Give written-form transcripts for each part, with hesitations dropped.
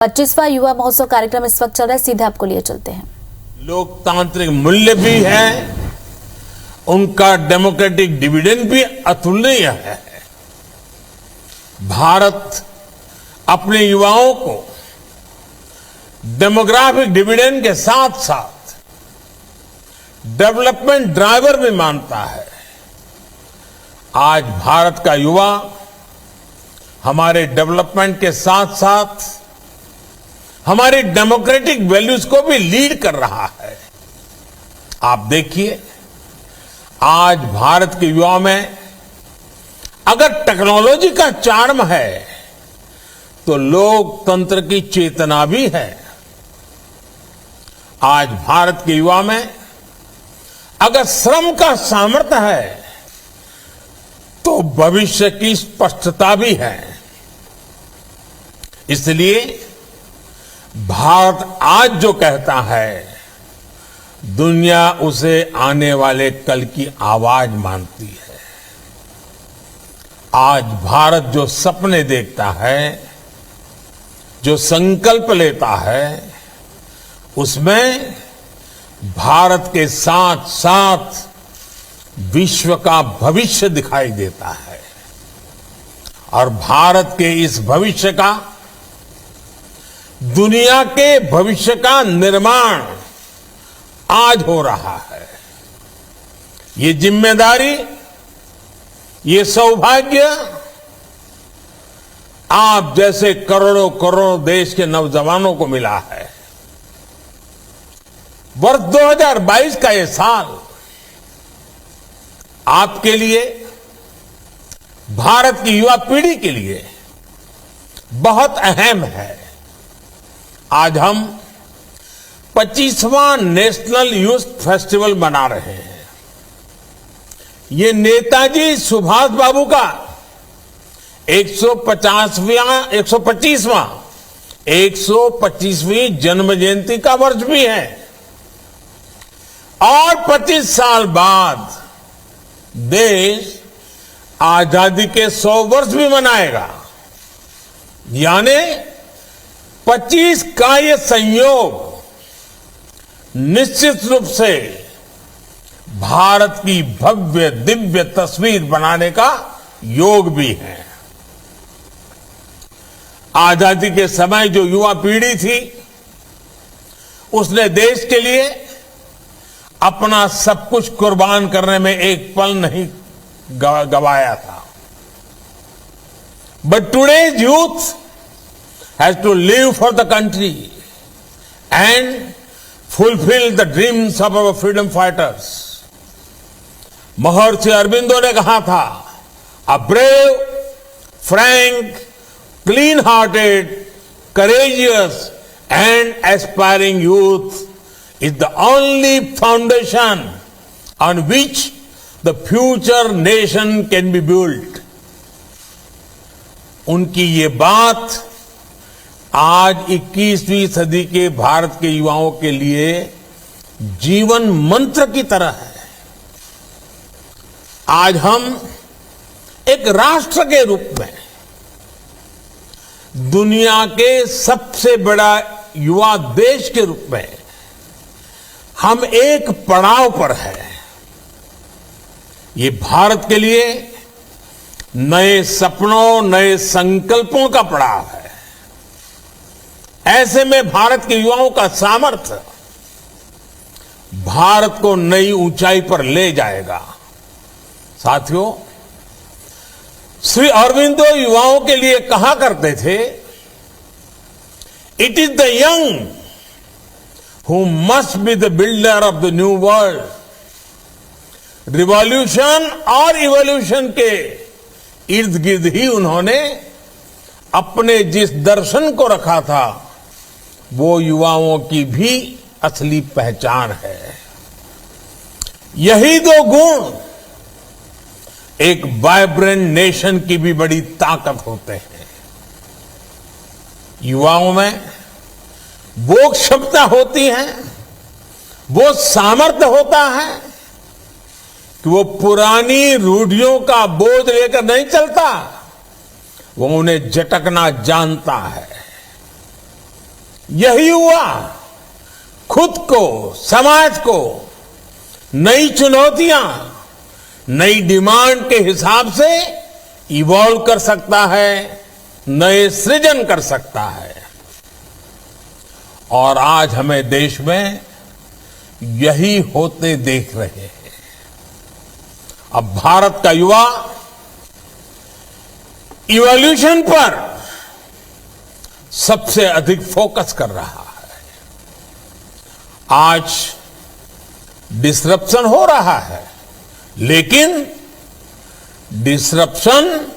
25वां युवा महोत्सव कार्यक्रम इस वक्त चल रहा है, सीधे आपको लिए चलते हैं। लोकतांत्रिक मूल्य भी है, उनका डेमोक्रेटिक डिविडेंड भी अतुलनीय है। भारत अपने युवाओं को डेमोग्राफिक डिविडेंड के साथ साथ डेवलपमेंट ड्राइवर भी मानता है। आज भारत का युवा हमारे डेवलपमेंट के साथ साथ हमारी डेमोक्रेटिक वैल्यूज को भी लीड कर रहा है। आप देखिए, आज भारत के युवाओं में अगर टेक्नोलॉजी का चार्म है तो लोकतंत्र की चेतना भी है। आज भारत के युवा में अगर श्रम का सामर्थ्य है तो भविष्य की स्पष्टता भी है। इसलिए भारत आज जो कहता है, दुनिया उसे आने वाले कल की आवाज मानती है। आज भारत जो सपने देखता है, जो संकल्प लेता है, उसमें भारत के साथ साथ विश्व का भविष्य दिखाई देता है। और भारत के इस भविष्य का, दुनिया के भविष्य का निर्माण आज हो रहा है। ये जिम्मेदारी, ये सौभाग्य आप जैसे करोड़ों करोड़ों देश के नौजवानों को मिला है। वर्ष 2022 का ये साल आपके लिए, भारत की युवा पीढ़ी के लिए बहुत अहम है। आज हम 25वां नेशनल यूथ फेस्टिवल मना रहे हैं। ये नेताजी सुभाष बाबू का 125वीं जन्म जयंती का वर्ष भी है। और 25 साल बाद देश आजादी के 100 वर्ष भी मनाएगा। यानी 25 का ये संयोग निश्चित रूप से भारत की भव्य दिव्य तस्वीर बनाने का योग भी है। आजादी के समय जो युवा पीढ़ी थी, उसने देश के लिए अपना सब कुछ कुर्बान करने में एक पल नहीं गवाया था। But today's youth has to live for the country and fulfill the dreams of our freedom fighters. महर्षि अरबिंदो ने कहा था, a brave, frank, clean-hearted, courageous and aspiring youth is the only foundation on which the future nation can be built. उनकी ये बात आज 21वीं सदी के भारत के युवाओं के लिए जीवन मंत्र की तरह है। आज हम एक राष्ट्र के रूप में दुनिया के सबसे बड़ा युवा देश के रूप में हम एक पड़ाव पर हैं। ये भारत के लिए नए सपनों, नए संकल्पों का पड़ाव है। ऐसे में भारत के युवाओं का सामर्थ्य भारत को नई ऊंचाई पर ले जाएगा। साथियों, श्री अरबिंदो युवाओं के लिए कहा करते थे, it is the young who must be the builder of the new world. Revolution और इवोल्यूशन के इर्द गिर्द ही उन्होंने अपने जिस दर्शन को रखा था, वो युवाओं की भी असली पहचान है। यही दो गुण एक वाइब्रेंट नेशन की भी बड़ी ताकत होते हैं। युवाओं में वो क्षमता होती है, वो सामर्थ्य होता है कि वो पुरानी रूढ़ियों का बोझ लेकर नहीं चलता, वो उन्हें झटकना जानता है। यही युवा खुद को, समाज को नई चुनौतियां, नई डिमांड के हिसाब से इवॉल्व कर सकता है, नए सृजन कर सकता है। और आज हमें देश में यही होते देख रहे हैं। अब भारत का युवा इवोल्यूशन पर सबसे अधिक फोकस कर रहा है। आज डिसरप्शन हो रहा है, लेकिन डिसरप्शन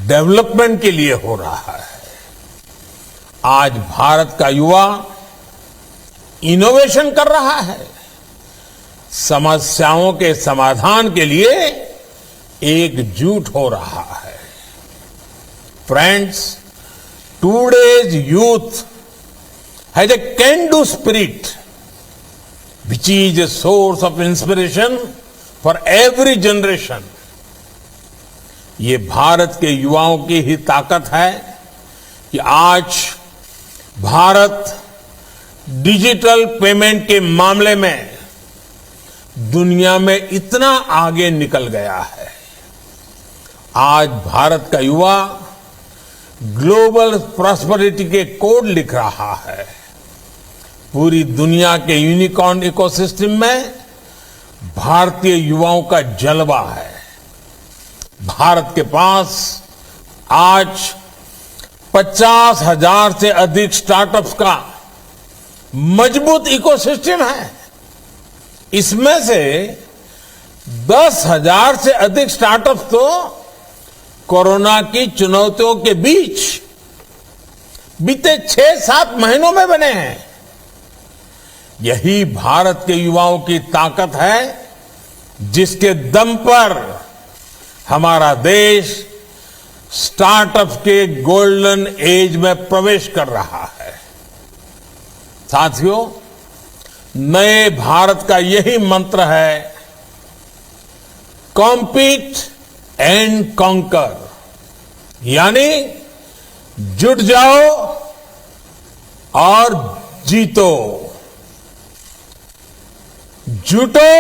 डेवलपमेंट के लिए हो रहा है। आज भारत का युवा इनोवेशन कर रहा है, समस्याओं के समाधान के लिए एकजुट हो रहा है। Friends, today's youth has a can-do spirit, which is a source of inspiration for every generation. ये भारत के युवाओं की ही ताकत है कि आज भारत डिजिटल पेमेंट के मामले में दुनिया में इतना आगे निकल गया है। आज भारत का युवा ग्लोबल प्रॉस्पेरिटी के कोड लिख रहा है। पूरी दुनिया के यूनिकॉर्न इकोसिस्टम में भारतीय युवाओं का जलवा है। भारत के पास आज 50,000 से अधिक स्टार्टअप्स का मजबूत इकोसिस्टम है। इसमें से 10,000 से अधिक स्टार्टअप्स तो कोरोना की चुनौतियों के बीच बीते 6-7 महीनों में बने हैं। यही भारत के युवाओं की ताकत है, जिसके दम पर हमारा देश स्टार्टअप के गोल्डन एज में प्रवेश कर रहा है। साथियों, नए भारत का यही मंत्र है, कॉम्पीट एंड कॉन्कर, यानी जुट जाओ और जीतो, जुटो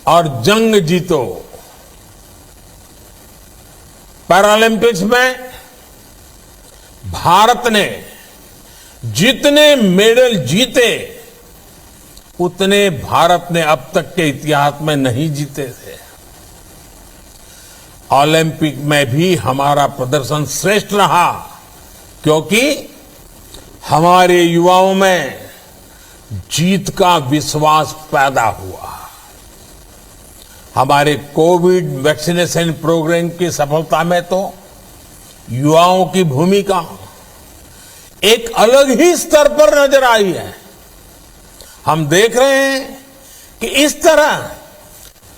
और जंग जीतो। पैरालंपिक्स में भारत ने जितने मेडल जीते, उतने भारत ने अब तक के इतिहास में नहीं जीते थे। ओलंपिक में भी हमारा प्रदर्शन श्रेष्ठ रहा, क्योंकि हमारे युवाओं में जीत का विश्वास पैदा हुआ। हमारे कोविड वैक्सीनेशन प्रोग्राम की सफलता में तो युवाओं की भूमिका एक अलग ही स्तर पर नजर आई है। हम देख रहे हैं कि इस तरह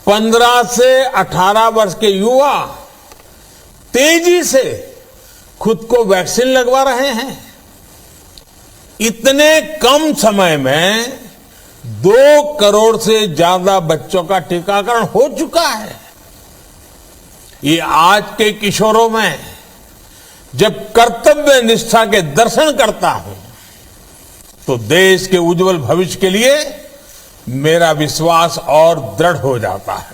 15 से 18 वर्ष के युवा तेजी से खुद को वैक्सीन लगवा रहे हैं। इतने कम समय में 2 करोड़ से ज्यादा बच्चों का टीकाकरण हो चुका है। ये आज के किशोरों में जब कर्तव्य निष्ठा के दर्शन करता हूं, तो देश के उज्जवल भविष्य के लिए मेरा विश्वास और दृढ़ हो जाता है।